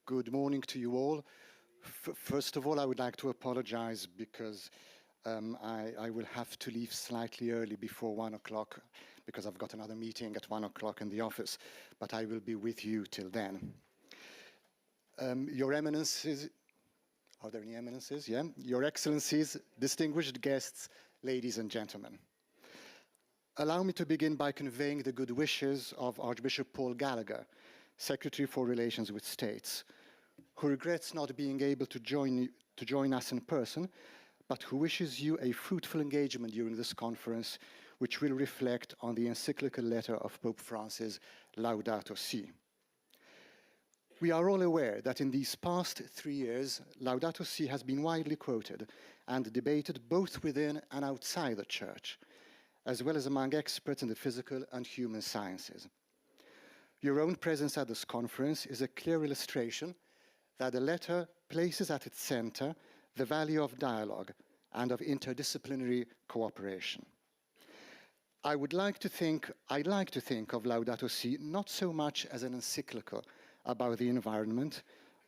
Good morning to you all. First of all, I would like to apologize because I will have to leave slightly early before 1 o'clock because I've got another meeting at 1 o'clock in the office, but I will be with you till then. Your Eminences, are there any Eminences? Yeah. Your Excellencies, distinguished guests, ladies and gentlemen. Allow me to begin by conveying the good wishes of Archbishop Paul Gallagher, Secretary for Relations with States, who regrets not being able to join us in person, but who wishes you a fruitful engagement during this conference, which will reflect on the encyclical letter of Pope Francis, Laudato Si. We are all aware that in these past 3 years, Laudato Si has been widely quoted and debated both within and outside the Church, as well as among experts in the physical and human sciences. Your own presence at this conference is a clear illustration that the letter places at its center the value of dialogue and of interdisciplinary cooperation. I'd like to think of Laudato Si not so much as an encyclical about the environment,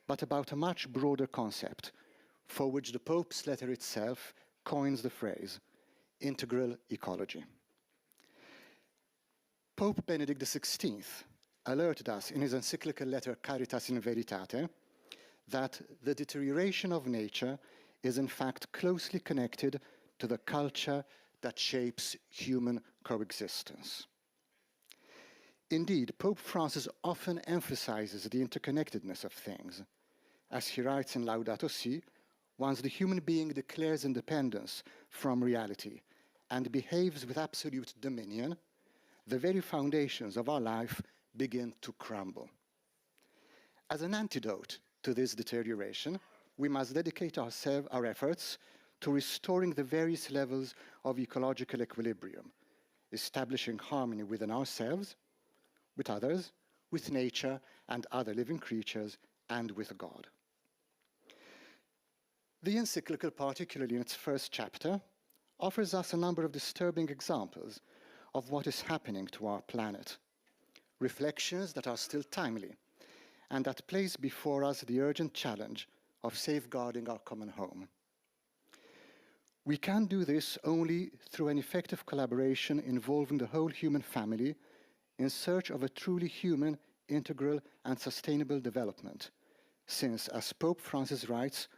but about a much broader concept, for which the Pope's letter itself coins the phrase, integral ecology. Pope Benedict XVI alerted us in his encyclical letter Caritas in Veritate that the deterioration of nature is in fact closely connected to the culture that shapes human coexistence. Indeed, Pope Francis often emphasizes the interconnectedness of things. As he writes in Laudato Si, once the human being declares independence from reality and behaves with absolute dominion, the very foundations of our life begin to crumble. As an antidote to this deterioration, we must dedicate our efforts to restoring the various levels of ecological equilibrium, establishing harmony within ourselves, with others, with nature and other living creatures, and with God. The encyclical, particularly in its first chapter, offers us a number of disturbing examples of what is happening to our planet, reflections that are still timely, and that place before us the urgent challenge of safeguarding our common home. We can do this only through an effective collaboration involving the whole human family in search of a truly human, integral, and sustainable development, since, as Pope Francis writes,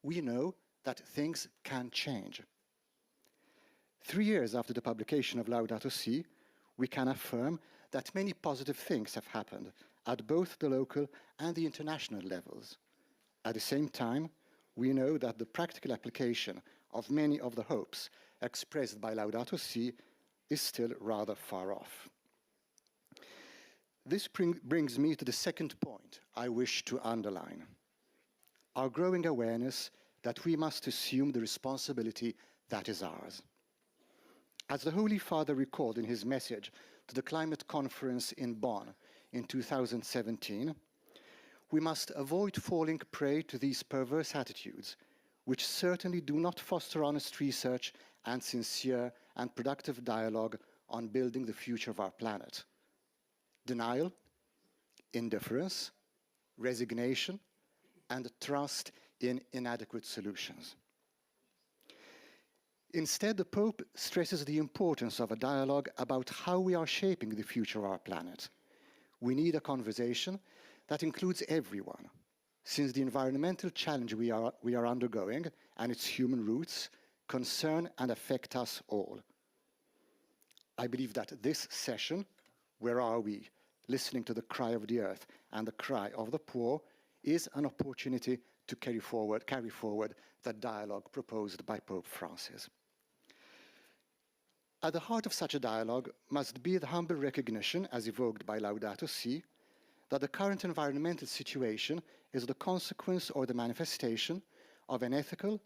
we know that things can change. 3 years after the publication of Laudato Si, we can affirm that many positive things have happened at both the local and the international levels. At the same time, we know that the practical application of many of the hopes expressed by Laudato Si is still rather far off. This brings me to the second point I wish to underline: our growing awareness that we must assume the responsibility that is ours. As the Holy Father recalled in his message to the climate conference in Bonn in 2017, we must avoid falling prey to these perverse attitudes, which certainly do not foster honest research and sincere and productive dialogue on building the future of our planet. Denial, indifference, resignation, and trust in inadequate solutions. Instead, the Pope stresses the importance of a dialogue about how we are shaping the future of our planet. We need a conversation that includes everyone, since the environmental challenge we are undergoing and its human roots concern and affect us all. I believe that this session, Where Are We? Listening to the cry of the earth and the cry of the poor, is an opportunity to carry forward the dialogue proposed by Pope Francis. At the heart of such a dialogue must be the humble recognition, as evoked by Laudato Si, that the current environmental situation is the consequence or the manifestation of an ethical,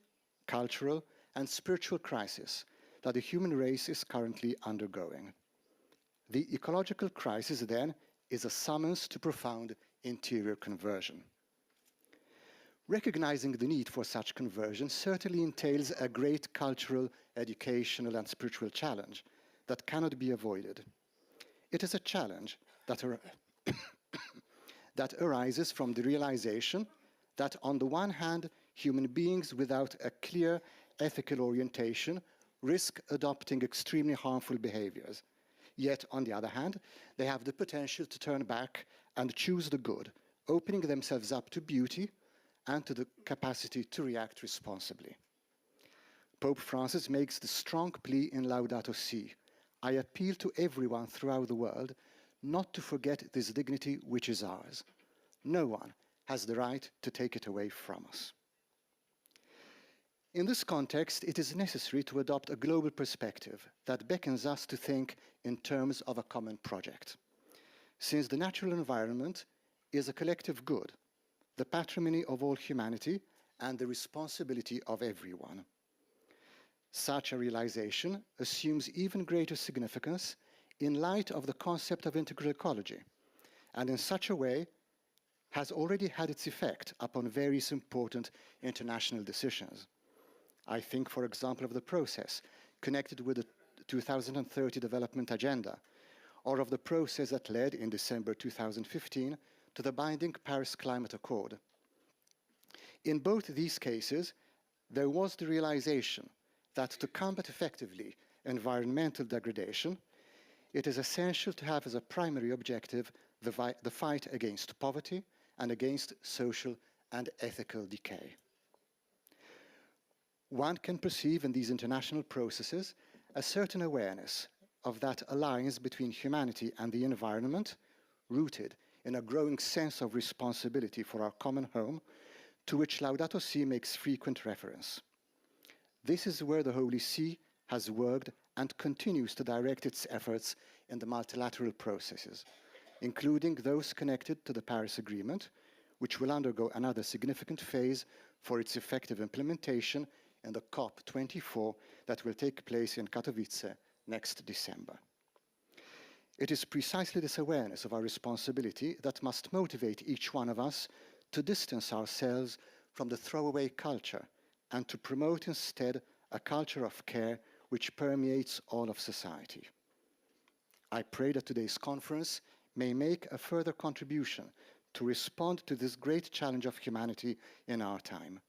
cultural, and spiritual crisis that the human race is currently undergoing. The ecological crisis, then, is a summons to profound interior conversion. Recognizing the need for such conversion certainly entails a great cultural, educational, and spiritual challenge that cannot be avoided. It is a challenge that that arises from the realization that on the one hand, human beings without a clear ethical orientation risk adopting extremely harmful behaviors. Yet, on the other hand, they have the potential to turn back and choose the good, opening themselves up to beauty and to the capacity to react responsibly. Pope Francis makes the strong plea in Laudato Si: I appeal to everyone throughout the world not to forget this dignity which is ours. No one has the right to take it away from us. In this context, it is necessary to adopt a global perspective that beckons us to think in terms of a common project. Since the natural environment is a collective good, the patrimony of all humanity and the responsibility of everyone. Such a realization assumes even greater significance in light of the concept of integral ecology, and in such a way has already had its effect upon various important international decisions. I think, for example, of the process connected with the 2030 Development Agenda, or of the process that led in December 2015 to the binding Paris Climate Accord. In both these cases, there was the realization that to combat effectively environmental degradation, it is essential to have as a primary objective the fight against poverty and against social and ethical decay. One can perceive in these international processes a certain awareness of that alliance between humanity and the environment, rooted in a growing sense of responsibility for our common home, to which Laudato Si makes frequent reference. This is where the Holy See has worked and continues to direct its efforts in the multilateral processes, including those connected to the Paris Agreement, which will undergo another significant phase for its effective implementation in the COP24 that will take place in Katowice next December. It is precisely this awareness of our responsibility that must motivate each one of us to distance ourselves from the throwaway culture and to promote instead a culture of care which permeates all of society. I pray that today's conference may make a further contribution to respond to this great challenge of humanity in our time,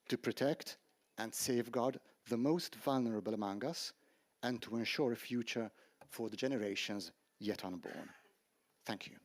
to protect and safeguard the most vulnerable among us, and to ensure a future for the generations yet unborn. Thank you.